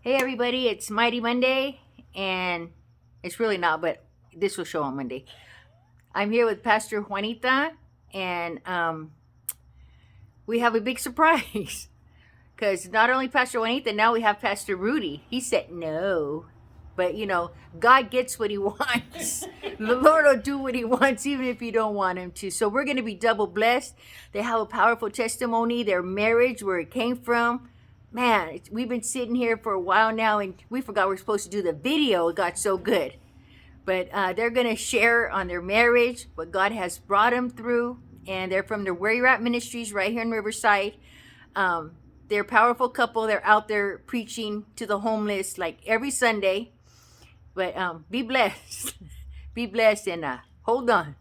Hey everybody, it's Mighty Monday, and it's really not, but this will show on Monday. I'm here with Pastor Juanita, and we have a big surprise because not only Pastor Juanita, now we have Pastor Rudy. He said no, but God gets what He wants. The Lord will do what He wants, even if you don't want Him to. So we're going to be double blessed. They have a powerful testimony, their marriage, where it came from. Man, we've been sitting here for a while now, and we forgot we're supposed to do the video. It got so good. But they're going to share on their marriage, what God has brought them through. And they're from the Where You're At Ministries right here in Riverside. They're a powerful couple. They're out there preaching to the homeless like every Sunday. But be blessed. Be blessed, and hold on.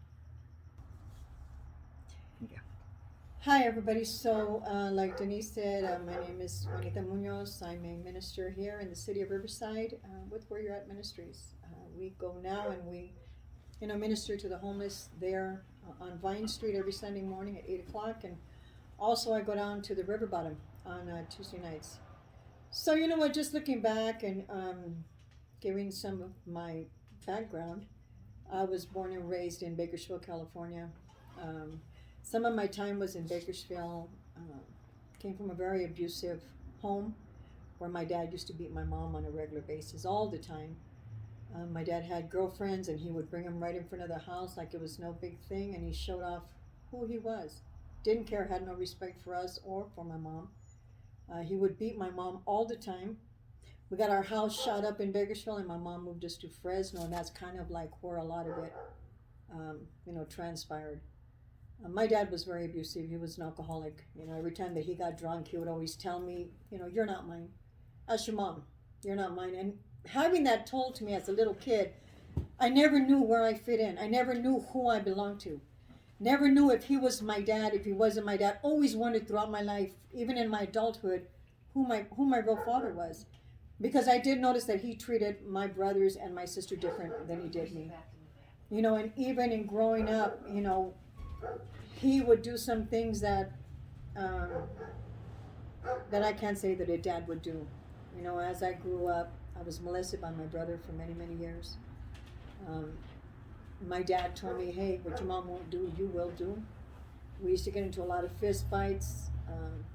Hi everybody, so like Denise said, my name is Juanita Munoz. I'm a minister here in the city of Riverside with Where You're At Ministries. We go now and we minister to the homeless there on Vine Street every Sunday morning at 8 o'clock, and also I go down to the river bottom on Tuesday nights. So just looking back and giving some of my background, I was born and raised in Bakersfield, California. Some of my time was in Bakersfield. Came from a very abusive home where my dad used to beat my mom on a regular basis all the time. My dad had girlfriends, and he would bring them right in front of the house like it was no big thing, and he showed off who he was. Didn't care, had no respect for us or for my mom. He would beat my mom all the time. We got our house shot up in Bakersfield, and my mom moved us to Fresno, and that's kind of like where a lot of it, transpired. My dad was very abusive. He was an alcoholic. Every time that he got drunk, he would always tell me, you're not mine. That's your mom. You're not mine. And having that told to me as a little kid, I never knew where I fit in. I never knew who I belonged to. Never knew if he was my dad, if he wasn't my dad. Always wondered throughout my life, even in my adulthood, who my real father was. Because I did notice that he treated my brothers and my sister different than he did me. And even in growing up, he would do some things that I can't say that a dad would do. As I grew up, I was molested by my brother for many, many years. My dad told me, hey, what your mom won't do, you will do. We used to get into a lot of fist fights.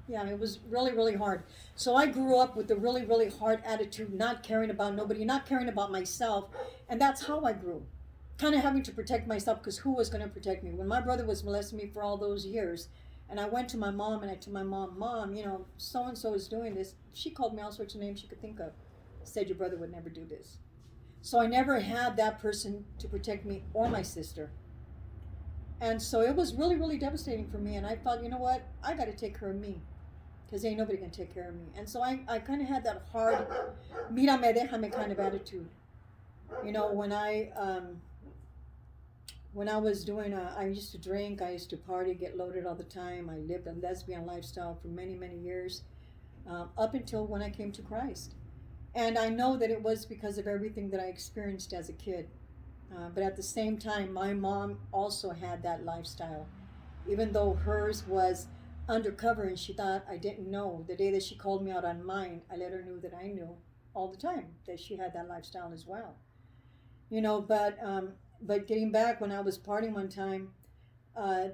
It was really, really hard. So I grew up with a really, really hard attitude, not caring about nobody, not caring about myself. And that's how I grew. Kind of having to protect myself, because who was going to protect me? When my brother was molesting me for all those years, and I went to my mom and I told my mom, so-and-so is doing this. She called me all sorts of names she could think of. Said your brother would never do this. So I never had that person to protect me or my sister. And so it was really, really devastating for me. And I thought, you know what? I got to take care of me, because ain't nobody can take care of me. And so I kind of had that hard, mírame, déjame kind of attitude. When I was doing, I used to drink, I used to party, get loaded all the time. I lived a lesbian lifestyle for many, many years, up until when I came to Christ. And I know that it was because of everything that I experienced as a kid. But at the same time, my mom also had that lifestyle. Even though hers was undercover and she thought I didn't know, the day that she called me out on mine, I let her know that I knew all the time that she had that lifestyle as well. But getting back, when I was partying one time,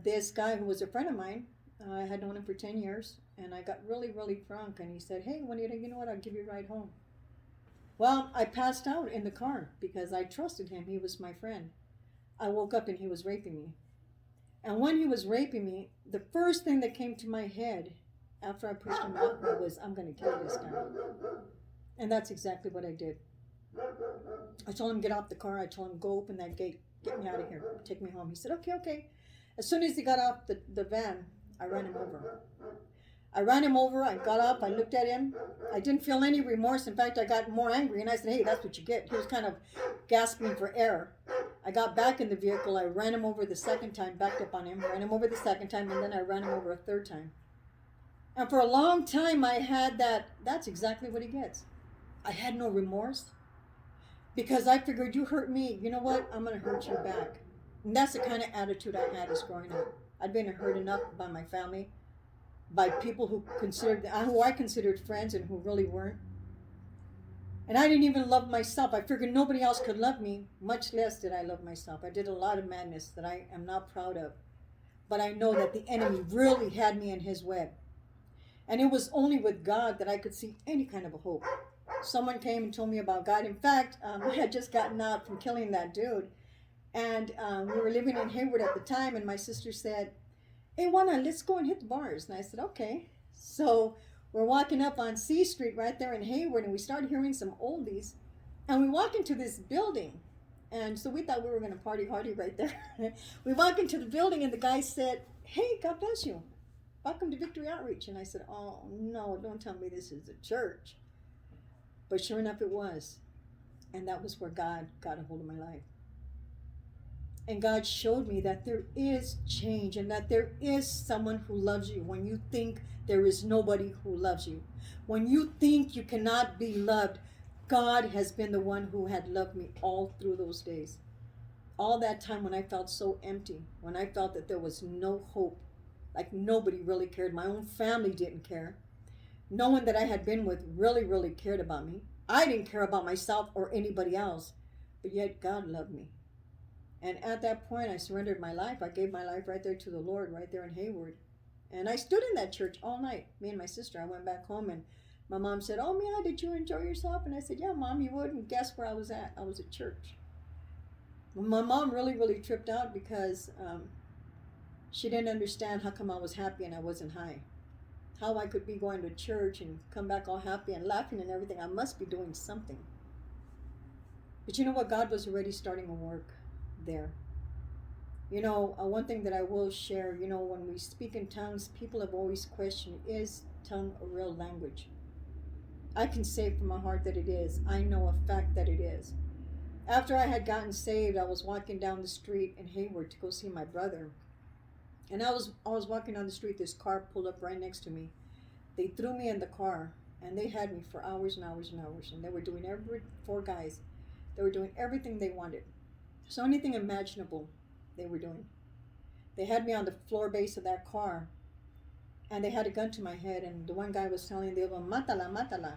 this guy who was a friend of mine, I had known him for 10 years, and I got really, really drunk, and he said, hey, Juanita, you know what, I'll give you a ride home. Well, I passed out in the car because I trusted him. He was my friend. I woke up and he was raping me. And when he was raping me, the first thing that came to my head after I pushed him out was, I'm going to kill this guy. And that's exactly what I did. I told him, get off the car. I told him, go open that gate. Get me out of here. Take me home. He said, okay. As soon as he got off the van, I ran him over. I got up, I looked at him. I didn't feel any remorse. In fact, I got more angry, and I said, hey, that's what you get. He was kind of gasping for air. I got back in the vehicle. I ran him over the second time, backed up on him, ran him over the second time, and then I ran him over a third time. And for a long time, I had that's exactly what he gets. I had no remorse, because I figured, you hurt me, you know what, I'm going to hurt you back. And that's the kind of attitude I had as growing up. I'd been hurt enough by my family, by people who I considered friends and who really weren't. And I didn't even love myself. I figured nobody else could love me, much less did I love myself. I did a lot of madness that I am not proud of. But I know that the enemy really had me in his web. And it was only with God that I could see any kind of a hope. Someone came and told me about God. In fact, I had just gotten out from killing that dude. And we were living in Hayward at the time. And my sister said, hey, Juana, let's go and hit the bars. And I said, okay. So we're walking up on C Street right there in Hayward. And we started hearing some oldies. And we walk into this building. And so we thought we were going to party hardy right there. We walk into the building and the guy said, hey, God bless you. Welcome to Victory Outreach. And I said, oh, no, don't tell me this is a church. But sure enough, it was. And that was where God got a hold of my life. And God showed me that there is change and that there is someone who loves you when you think there is nobody who loves you. When you think you cannot be loved, God has been the one who had loved me all through those days. All that time when I felt so empty, when I felt that there was no hope, like nobody really cared. My own family didn't care. No one that I had been with really cared about me. I didn't care about myself or anybody else, but yet God loved me. And at that point, I surrendered my life. I gave my life right there to the Lord, right there in Hayward. And I stood in that church all night, me and my sister. I went back home and my mom said, oh, Mia, did you enjoy yourself? And I said, yeah, Mom, you would. And guess where I was at? I was at church. My mom really tripped out because she didn't understand how come I was happy and I wasn't high. How I could be going to church and come back all happy and laughing and everything. I must be doing something. But you know what? God was already starting a work there. You know, one thing that I will share, you know, when we speak in tongues, people have always questioned, is tongue a real language? I can say from my heart that it is. I know a fact that it is. After I had gotten saved, I was walking down the street in Hayward to go see my brother. And I was walking down the street, this car pulled up right next to me. They threw me in the car, and they had me for hours and hours and hours. And they were doing four guys, they were doing everything they wanted. So anything imaginable, they were doing. They had me on the floor base of that car, and they had a gun to my head, and the one guy was telling the other one, matala, matala.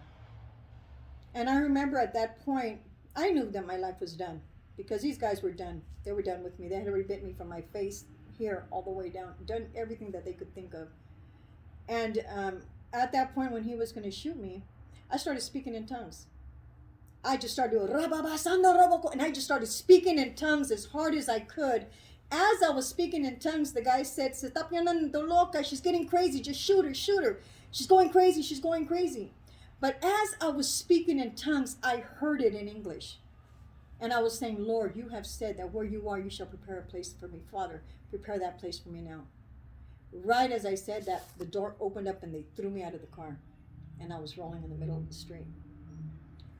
And I remember at that point, I knew that my life was done, because these guys were done. They were done with me. They had already bit me from my face here all the way down, done everything that they could think of. And at that point when he was going to shoot me, I started speaking in tongues. I just started doing, and I just started speaking in tongues as hard as I could. As I was speaking in tongues, the guy said, se está poniendo loca, she's getting crazy, just shoot her, shoot her. She's going crazy, she's going crazy. But as I was speaking in tongues, I heard it in English. And I was saying, Lord, you have said that where you are, you shall prepare a place for me. Father, prepare that place for me now. Right as I said that, the door opened up and they threw me out of the car. And I was rolling in the middle of the street.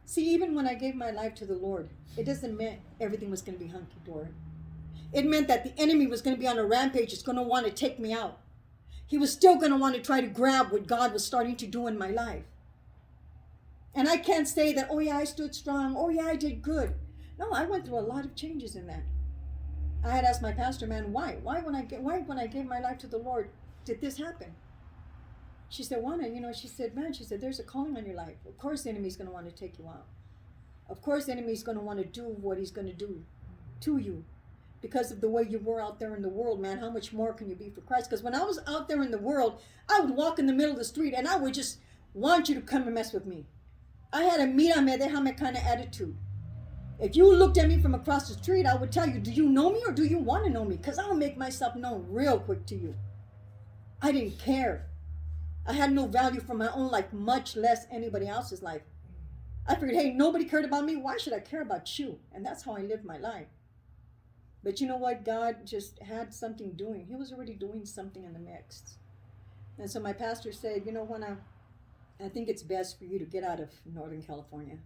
See, even when I gave my life to the Lord, it doesn't mean everything was going to be hunky-dory. It meant that the enemy was going to be on a rampage. It's going to want to take me out. He was still going to want to try to grab what God was starting to do in my life. And I can't say that, oh yeah, I stood strong. Oh yeah, I did good. No, I went through a lot of changes in that. I had asked my pastor, man, why when I gave my life to the Lord, did this happen? She said, Juana, she said, there's a calling on your life. Of course the enemy's going to want to take you out. Of course the enemy's going to want to do what he's going to do to you. Because of the way you were out there in the world, man, how much more can you be for Christ? Because when I was out there in the world, I would walk in the middle of the street and I would just want you to come and mess with me. I had a mírame, déjame kind of attitude. If you looked at me from across the street, I would tell you, do you know me or do you want to know me? Because I'll make myself known real quick to you. I didn't care. I had no value for my own life, much less anybody else's life. I figured, hey, nobody cared about me. Why should I care about you? And that's how I lived my life. But you know what? God just had something doing. He was already doing something in the mix. And so my pastor said, Juana, I think it's best for you to get out of Northern California.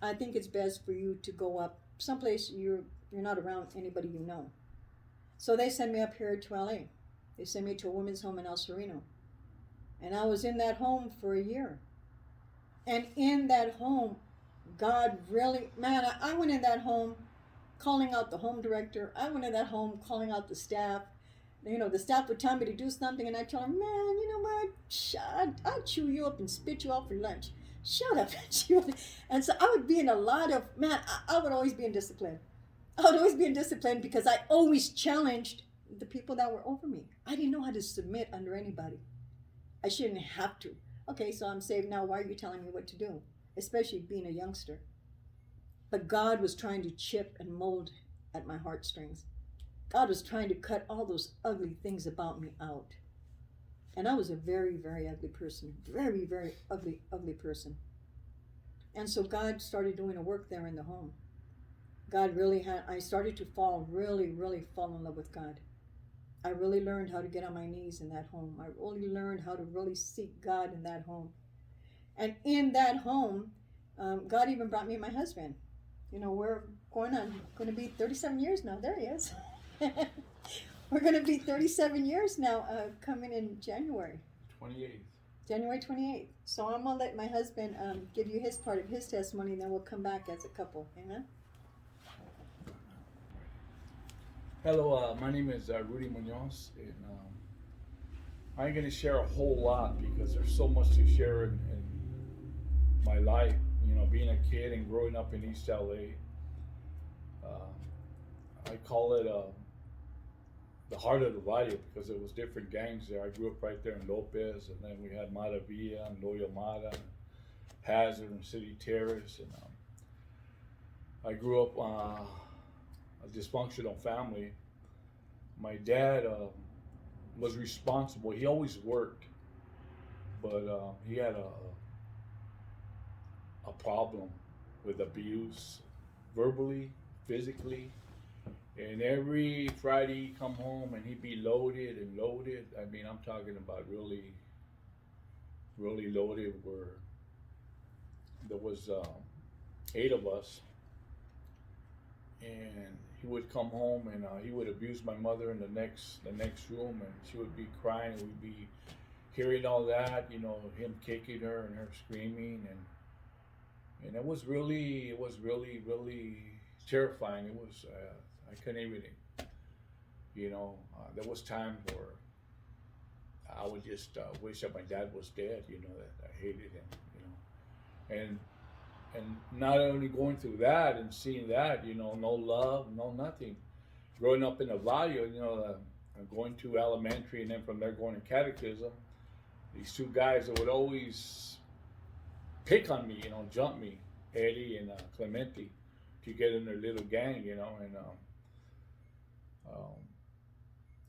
I think it's best for you to go up someplace you're not around anybody you know. So they sent me up here to LA. They sent me to a women's home in El Sereno. And I was in that home for a year. And in that home, God really, man, I went in that home calling out the home director. I went in that home calling out the staff. The staff would tell me to do something, and I'd tell them, man, you know what? I'd chew you up and spit you out for lunch. shut up. And so I would be in a lot of, man, I would always be in discipline. I would always be in discipline because I always challenged the people that were over me. I didn't know how to submit under anybody. I shouldn't have to. Okay, so I'm saved now. Why are you telling me what to do? Especially being a youngster. But God was trying to chip and mold at my heartstrings. God was trying to cut all those ugly things about me out. And I was a very, very ugly person. Very, very ugly, ugly person. And so God started doing a work there in the home. I started to really fall in love with God. I really learned how to get on my knees in that home. I really learned how to really seek God in that home. And in that home, God even brought me my husband. We're going to be 37 years now. There he is. We're going to be 37 years now, coming in January. 28th. January 28th. So I'm going to let my husband give you his part of his testimony, and then we'll come back as a couple. Amen? Hello, my name is Rudy Munoz, and I ain't going to share a whole lot because there's so much to share in my life. Being a kid and growing up in East LA. I call it the heart of the barrio because there was different gangs there. I grew up right there in Lopez, and then we had Maravilla and Loya Mata, and Hazard and City Terrace, and I grew up a dysfunctional family. My dad was responsible. He always worked, but he had a problem with abuse, verbally, physically. And every Friday he'd come home and he'd be loaded and loaded. I mean, I'm talking about really, really loaded, where there was 8 of us. And he would come home and he would abuse my mother in the next room, and she would be crying, and we'd be hearing all that, him kicking her and her screaming, and it was really, really terrifying. It was, I couldn't even, there was times where I would just wish that my dad was dead, that I hated him, and not only going through that and seeing that, no love, no nothing. Growing up in the barrio, going to elementary and then from there going to catechism, these 2 guys that would always pick on me, jump me, Eddie and Clemente, to get in their little gang, and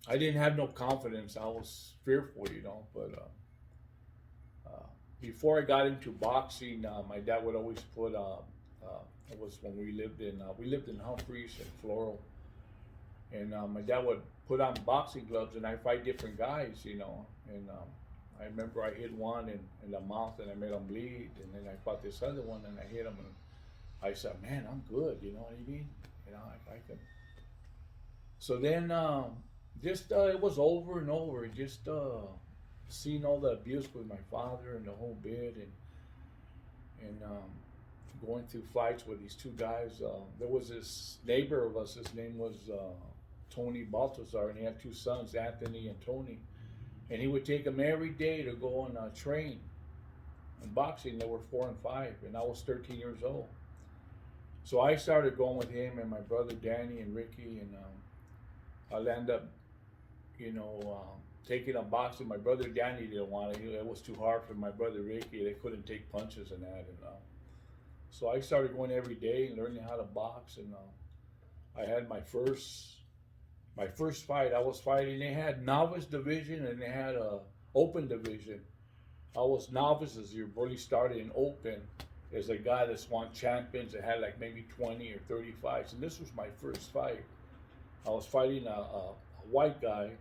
I didn't have no confidence. I was fearful, but before I got into boxing, my dad would always put, it was when we lived in Humphreys and Floral, and my dad would put on boxing gloves, and I fight different guys, and I remember I hit one in the mouth and I made him bleed, and then I fought this other one and I hit him, and I said, man, I'm good, you know what I mean? I can. So then, it was over and over, just seeing all the abuse with my father and the whole bit, and going through fights with these 2 guys. There was this neighbor of us, his name was Tony Baltazar, and he had 2 sons, Anthony and Tony. And he would take them every day to go on train. In boxing, they were 4 and 5, and I was 13 years old. So I started going with him and my brother Danny and Ricky, and I'll end up, taking up boxing. My brother Danny didn't want it. It was too hard for my brother Ricky. They couldn't take punches and that, so I started going every day and learning how to box, and I had my first fight. I was fighting. They had novice division and they had a open division. I was novice as you really started in open. There's a guy that's won champions that had like maybe 20 or 30 fights, and this was my first fight. I was fighting a white guy,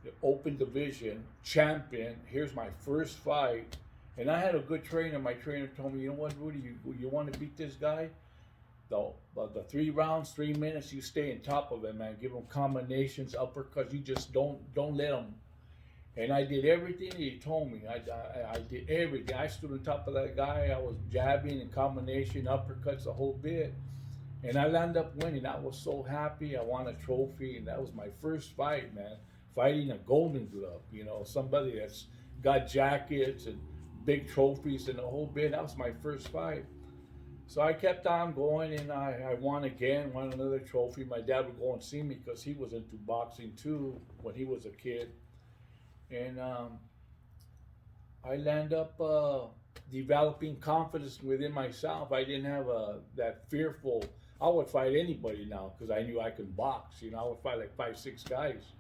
the open division champion. Here's my first fight, and I had a good trainer. My trainer told me, you know what, Rudy, you want to beat this guy? The 3 rounds, 3 minutes, you stay on top of him, man. Give him combinations, uppercuts. You just don't let him. And I did everything that he told me. I did everything. I stood on top of that guy. I was jabbing and combination, uppercuts, the whole bit. And I ended up winning. I was so happy. I won a trophy, and that was my first fight, man. Fighting a Golden Glove, somebody that's got jackets and big trophies and the whole bit. That was my first fight. So I kept on going, and I won again, won another trophy. My dad would go and see me because he was into boxing too when he was a kid. And I land up developing confidence within myself. I didn't have that fearful. I would fight anybody now because I knew I could box. You know, I would fight like 5, 6 guys.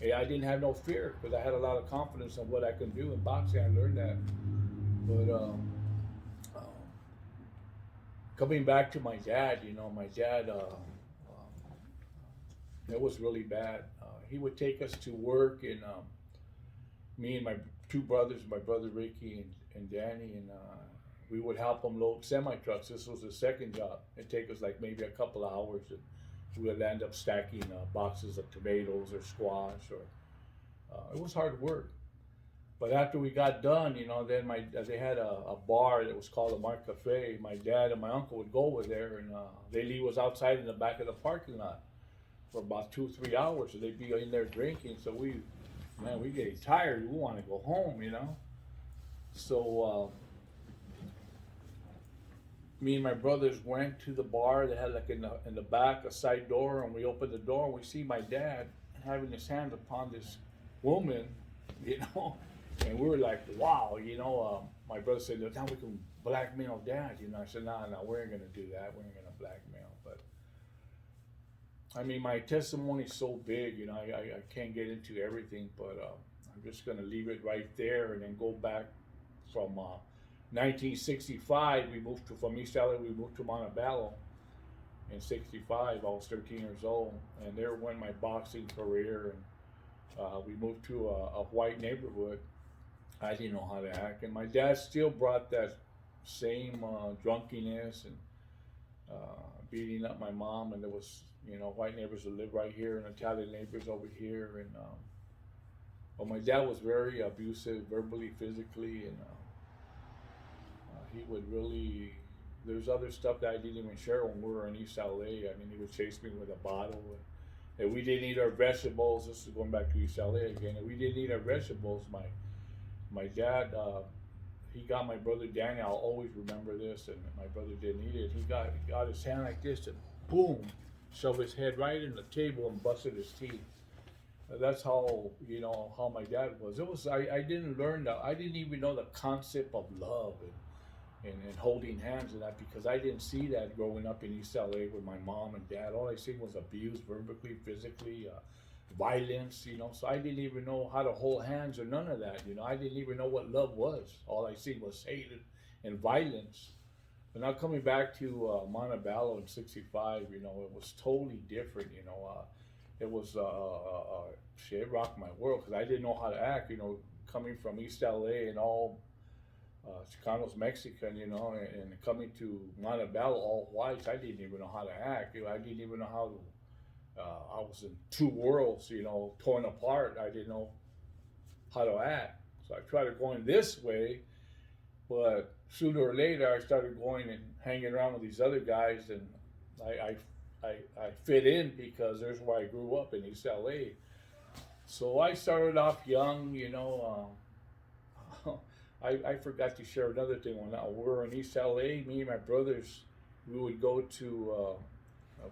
And I didn't have no fear because I had a lot of confidence in what I can do in boxing. I learned that. But coming back to my dad, you know, my dad, it was really bad. He would take us to work, and me and my 2 brothers, my brother Ricky and Danny, and we would help him load semi trucks. This was the second job. It'd take us like maybe a couple of hours, and we would end up stacking boxes of tomatoes or squash, or it was hard work. But after we got done, you know, then they had a bar that was called the Mark Cafe. My dad and my uncle would go over there, and they leave us outside in the back of the parking lot for about 2, 3 hours. So they'd be in there drinking. So we getting tired. We want to go home, you know. So me and my brothers went to the bar. They had like in the back a side door, and we opened the door and we see my dad having his hand upon this woman, you know. And we were like, wow, you know. My brother said, now we can blackmail dad, you know. I said, no, we ain't gonna do that. We ain't gonna blackmail. But I mean, my testimony is so big, you know. I can't get into everything, but I'm just gonna leave it right there and then go back from 1965. We moved from East LA. We moved to Montebello in '65. I was 13 years old, and there went my boxing career. And we moved to a white neighborhood. I didn't know how to act, and my dad still brought that same drunkenness and beating up my mom. And there was, you know, white neighbors that lived right here and Italian neighbors over here. And but my dad was very abusive, verbally, physically, and he would really. There's other stuff that I didn't even share when we were in East LA. I mean, he would chase me with a bottle. And we didn't eat our vegetables. This is going back to East LA again. And we didn't eat our vegetables. My dad, he got my brother Danny. I'll always remember this. And my brother didn't eat it. He got his hand like this and boom, shoved his head right in the table and busted his teeth. That's how, you know, how my dad was. It was I didn't learn that. I didn't even know the concept of love and holding hands and that, because I didn't see that growing up in East LA with my mom and dad. All I seen was abuse, verbally, physically, violence, you know. So I didn't even know how to hold hands or none of that, you know. I didn't even know what love was. All I seen was hate and violence. But now coming back to Montebello in '65, you know, it was totally different, you know. It was, it rocked my world because I didn't know how to act, you know, coming from East LA and all Chicano's Mexican, you know, and coming to Montebello, all whites. I didn't even know how to act. I didn't even know how to. I was in 2 worlds, you know, torn apart. I didn't know how to act. So I tried going this way, but sooner or later I started going and hanging around with these other guys, and I fit in because there's where I grew up in East LA. So I started off young, you know. I forgot to share another thing. When we were in East LA, me and my brothers, we would go to,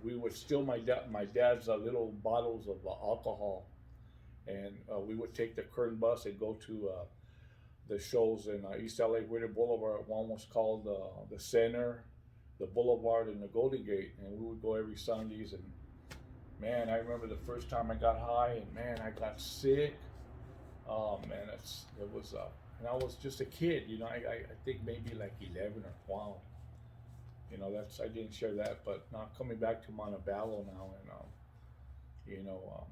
we would steal my dad's little bottles of alcohol, and we would take the Kern bus and go to the shows in East LA, Whittier Boulevard. One was called the Center, the Boulevard, and the Golden Gate, and we would go every Sundays. And man, I remember the first time I got high, and man, I got sick. Oh man, it was. And I was just a kid, you know. I think maybe like 11 or 12. You know, I didn't share that, but now coming back to Montebello now, and you know,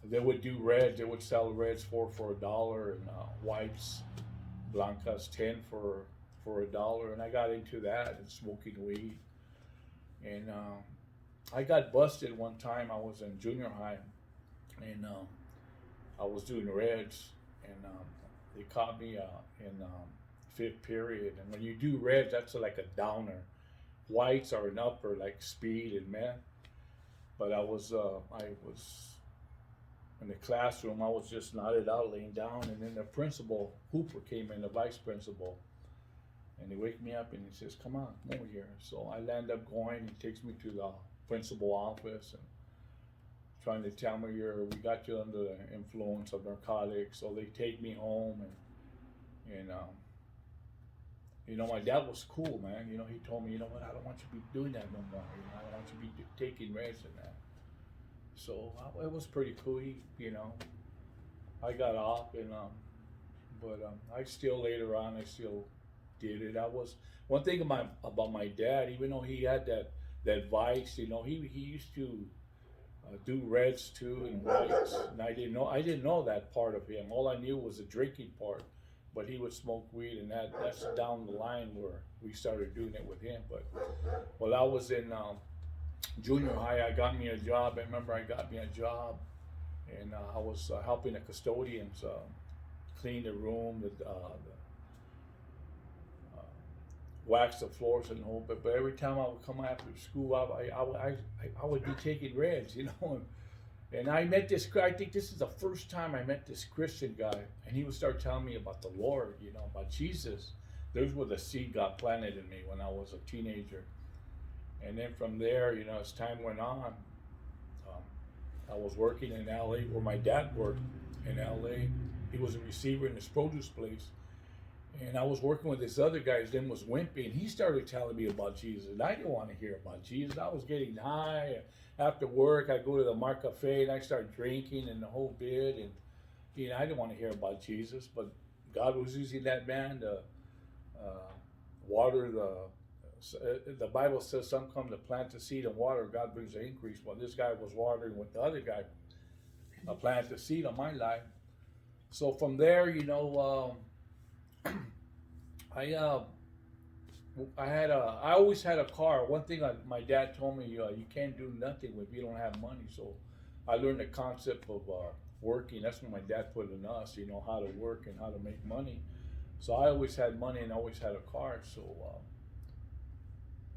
they would do reds. They would sell reds for $1, and whites, blancas 10 for $1. And I got into that and smoking weed. And I got busted one time. I was in junior high, and I was doing reds, and they caught me in 5th period. And when you do reds, that's like a downer. Whites are an upper, like speed and meth. But I was in the classroom. I was just nodded out, laying down, and then the principal, Hooper, came in, the vice principal, and he waked me up and he says, "Come on, come over here." So I land up going. He takes me to the principal office and trying to tell me, we got you under the influence of narcotics. So they take me home, and my dad was cool, man. He told me, what, I don't want you to be doing that no more. I don't want you to be taking meds and that. So it was pretty cool. I got off, but I still later on, I still did it. One thing about my dad, even though he had that vice, he used to do reds too and whites, and I didn't know that part of him. All I knew was the drinking part. But he would smoke weed, and that's down the line where we started doing it with him. But while I was in junior high, I got me a job. I remember I got me a job, and I was helping the custodians clean the room, wax the floors and the whole bit. But every time I would come after school, I would be taking reds, And I met this guy. I think this is the first time I met this Christian guy, and he would start telling me about the Lord, about Jesus. There's where the seed got planted in me when I was a teenager. And then from there, as time went on, I was working in LA where my dad worked in LA. He was a receiver in this produce place. And I was working with this other guy, his name was Wimpy, and he started telling me about Jesus. And I didn't want to hear about Jesus. I was getting high. After work, I'd go to the Mar Cafe and I'd start drinking and the whole bit. And I didn't want to hear about Jesus, but God was using that man to water the Bible says some come to plant the seed and water, God brings the increase. Well, this guy was watering with the other guy, planted the seed on my life. So from there, I always had a car. One thing my dad told me, you can't do nothing if you don't have money. So I learned the concept of working. That's what my dad put in us, how to work and how to make money. So I always had money and always had a car. So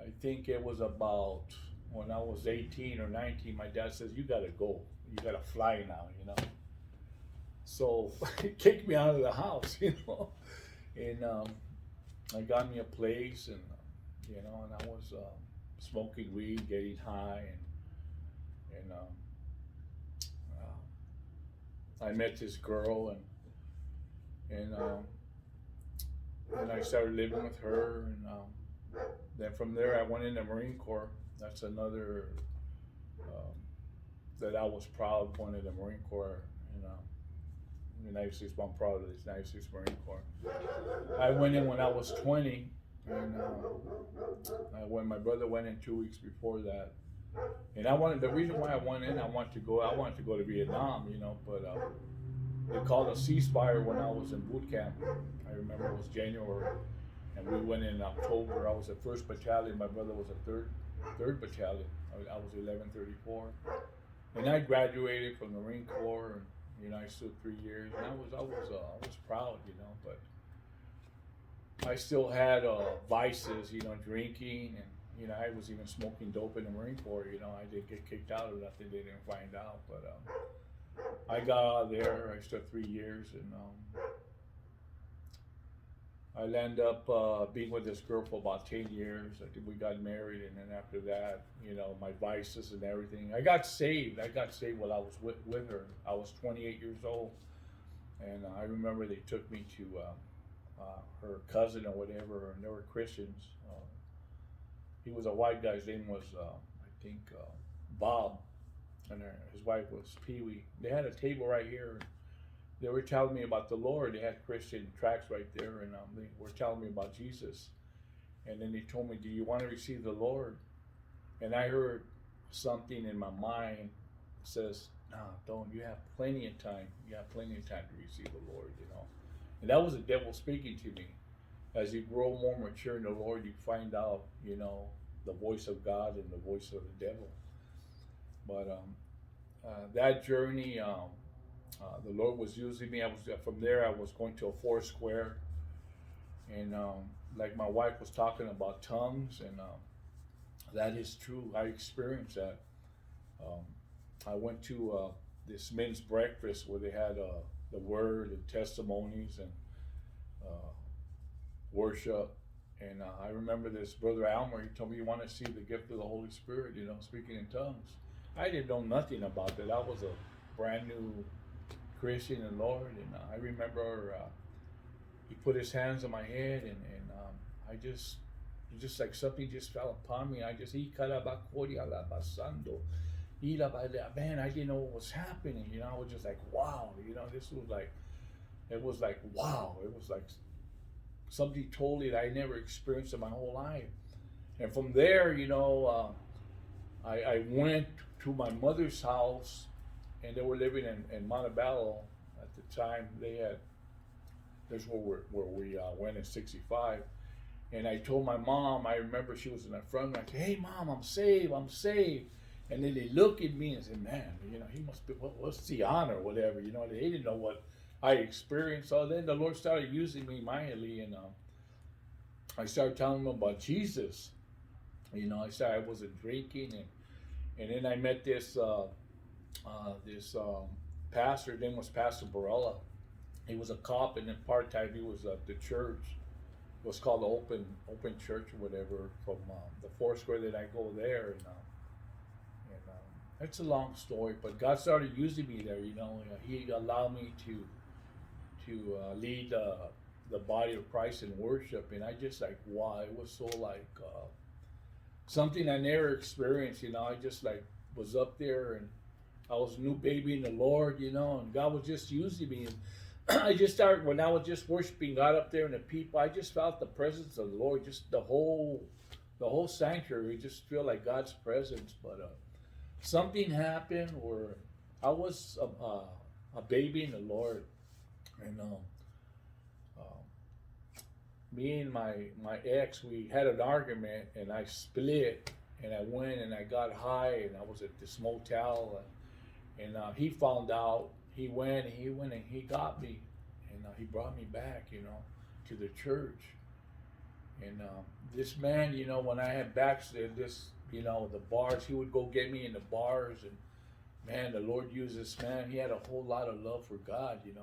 I think it was about when I was 18 or 19, my dad says, "You got to go. You got to fly now, So he kicked me out of the house, And I got me a place, and and I was smoking weed, getting high, and I met this girl, and I started living with her, and then from there I went in the Marine Corps. That's another that I was proud going in the Marine Corps, the United States. I'm proud of this United States Marine Corps. I went in when I was 20, and when my brother went in 2 weeks before that. And the reason why I went in, I wanted to go to Vietnam, but they called a ceasefire when I was in boot camp. I remember it was January, and we went in October. I was at 1st Battalion, my brother was at 3rd Battalion. I was 1134. And I graduated from the Marine Corps, and I stood 3 years, and I was proud, but I still had vices, drinking, and I was even smoking dope in the Marine Corps. I didn't get kicked out of that; they didn't find out. But I got out of there. I stood 3 years, and I ended up being with this girl for about 10 years. I think we got married, and then after that, my vices and everything. I got saved while I was with her. I was 28 years old, and I remember they took me to her cousin or whatever, and they were Christians. He was a white guy. His name was, I think, Bob, and his wife was Pee-wee. They had a table right here. They were telling me about the Lord. They had Christian tracts right there, and they were telling me about Jesus. And then they told me, "Do you want to receive the Lord?" And I heard something in my mind that says, "No, don't. You have plenty of time. You have plenty of time to receive the Lord, And that was the devil speaking to me. As you grow more mature in the Lord, you find out, the voice of God and the voice of the devil. But that journey, the Lord was using me. From there, I was going to a Four Square, and like my wife was talking about tongues, and that is true. I experienced that. I went to this men's breakfast where they had the word and testimonies and worship. And I remember this brother Almer. He told me he wanted to see the gift of the Holy Spirit, speaking in tongues. I didn't know nothing about that. I was a brand new Christian in the Lord, and I remember he put his hands on my head, and I just like something just fell upon me. I just man, I didn't know what was happening. I was just like, wow. This was like, it was like, wow. It was like something totally that I never experienced in my whole life. And from there, I went to my mother's house, and they were living in Montebello at the time. That's where we went in '65. And I told my mom, I remember she was in the front, and I said, hey Mom, I'm saved. And then they look at me and say, man, he must be, what's the honor, whatever, they didn't know what I experienced. So then the Lord started using me mightily, and I started telling them about Jesus. I wasn't drinking, and then I met this pastor. His name was Pastor Barella. He was a cop, and then part-time he was at the church. It was called the Open Church or whatever, from the Foursquare that I go there, and it's a long story, but God started using me there. He allowed me to lead the body of Christ in worship, and I just like, wow, it was so like something I never experienced. I just like was up there, and I was a new baby in the Lord, and God was just using me. And I just started, when I was just worshiping God up there and the people, I just felt the presence of the Lord, just the whole sanctuary. Just feel like God's presence. But something happened where I was a baby in the Lord, and me and my ex, we had an argument, and I split, and I went and I got high, and I was at this motel, and he found out. He went and he got me, and he brought me back, to the church. And this man, when I had backslid, the bars, he would go get me in the bars, and man, the Lord used this man. He had a whole lot of love for God, and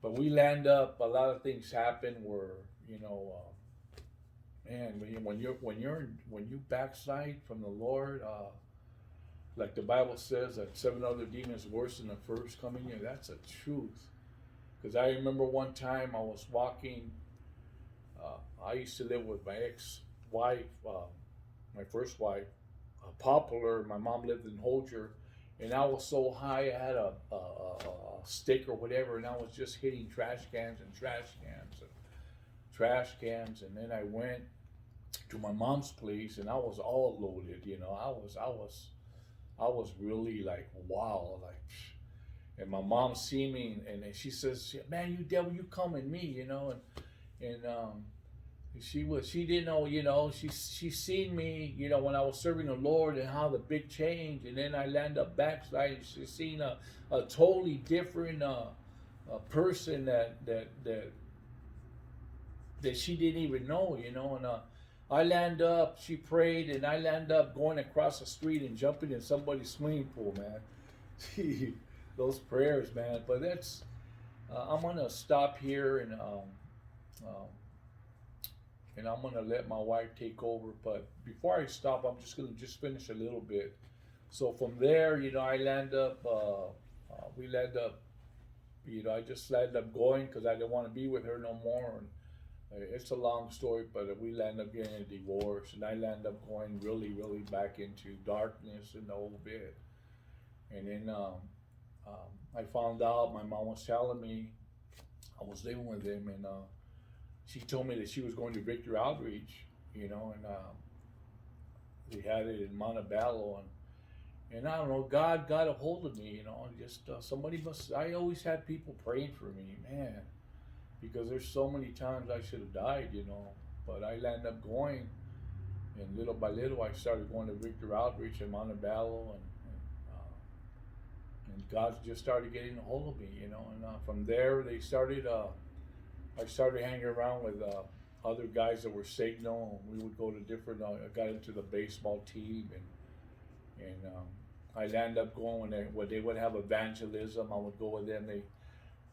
but we land up. A lot of things happen where, man, when you backslide from the Lord, like the Bible says that 7 other demons worse than the first come in you. That's a truth. Because I remember one time I was walking. I used to live with my ex-wife, my first wife, Poplar. My mom lived in Holger, and I was so high. I had a stick or whatever, and I was just hitting trash cans, and then I went to my mom's place, and I was all loaded. I was really like, wow, like, and my mom see me, and she says, man, you devil, you come in me, and she didn't know, she seen me, when I was serving the Lord and how the big change, and then I land up backsliding. She seen a totally different person that she didn't even know, and I land up, she prayed, and I land up going across the street and jumping in somebody's swimming pool, man. Those prayers, man. But that's, I'm going to stop here, and I'm going to let my wife take over. But before I stop, I'm just going to finish a little bit. So from there, I land up, we land up, I just landed up going because I didn't want to be with her no more. And it's a long story, but we land up getting a divorce, and I land up going really, really back into darkness and the whole bit. And then I found out my mom was telling me I was living with him, and she told me that she was going to Victory Outreach, and we had it in Montebello, and I don't know, God got a hold of me, just somebody I always had people praying for me, man. Because there's so many times I should have died, but I landed up going, and little by little I started going to Victor Outreach in Montebello, and God just started getting a hold of me, and from there I started hanging around with other guys that were Signal, and we would go to different. I got into the baseball team, and I'd end up going when they would have evangelism. I would go with them.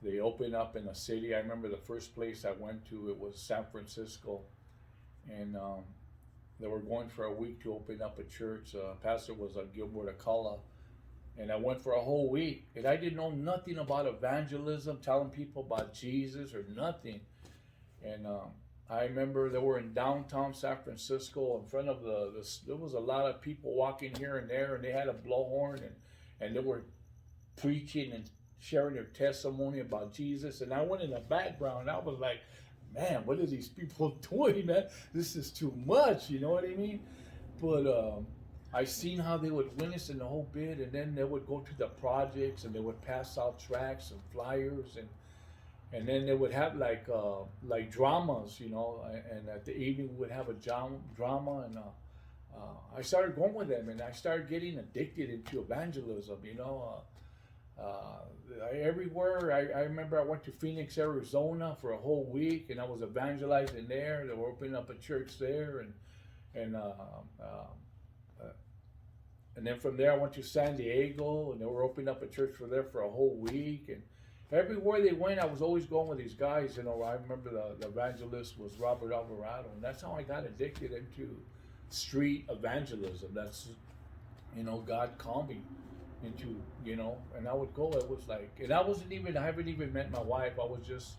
They open up in a city. I remember the first place I went to, it was San Francisco, and they were going for a week to open up a church. Pastor was Gilbert Acala, and I went for a whole week, and I didn't know nothing about evangelism, telling people about Jesus or nothing. And I remember they were in downtown San Francisco in front of there was a lot of people walking here and there, and they had a blowhorn, and they were preaching and sharing their testimony about Jesus. And I went in the background, and I was like, man, what are these people doing, man? This is too much, you know what I mean? But I seen how they would witness in the whole bit, and then they would go to the projects, and they would pass out tracts and flyers, and then they would have like dramas, you know, and at the evening we would have a drama, and I started going with them, and I started getting addicted into evangelism, you know. Everywhere, I remember I went to Phoenix, Arizona for a whole week, and I was evangelizing there. They were opening up a church there, and then from there I went to San Diego, and they were opening up a church for there for a whole week. And everywhere they went, I was always going with these guys. You know, I remember the evangelist was Robert Alvarado, and that's how I got addicted into street evangelism. That's, you know, God called me into, you know, and I would go. It was like, and I haven't even met my wife. I was just,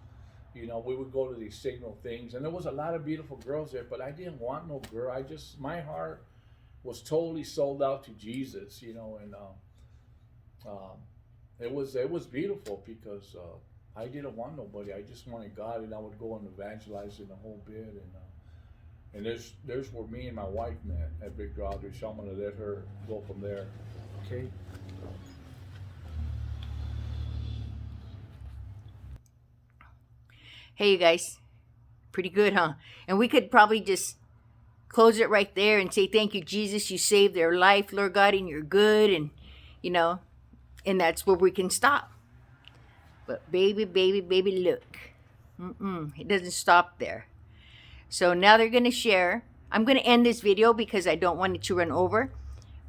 you know, we would go to these signal things, and there was a lot of beautiful girls there, but I didn't want no girl. My heart was totally sold out to Jesus, you know, and it was beautiful because I didn't want nobody. I just wanted God, and I would go and evangelize in the whole bit, and there's where me and my wife met at Victor Aldrich. I'm gonna let her go from there. Okay. Hey, you guys. Pretty good, huh? And we could probably just close it right there and say, thank you, Jesus. You saved their life, Lord God, and you're good. And, you know, and that's where we can stop. But baby, look. It doesn't stop there. So now they're going to share. I'm going to end this video because I don't want it to run over.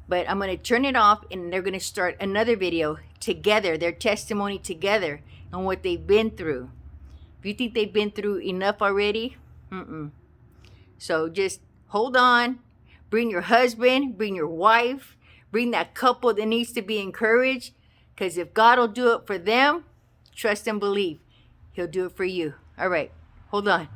But I'm going to turn it off, and they're going to start another video together, their testimony together on what they've been through. If you think they've been through enough already, so just hold on. Bring your husband, bring your wife, bring that couple that needs to be encouraged. Because if God will do it for them, trust and believe, He'll do it for you. All right, hold on.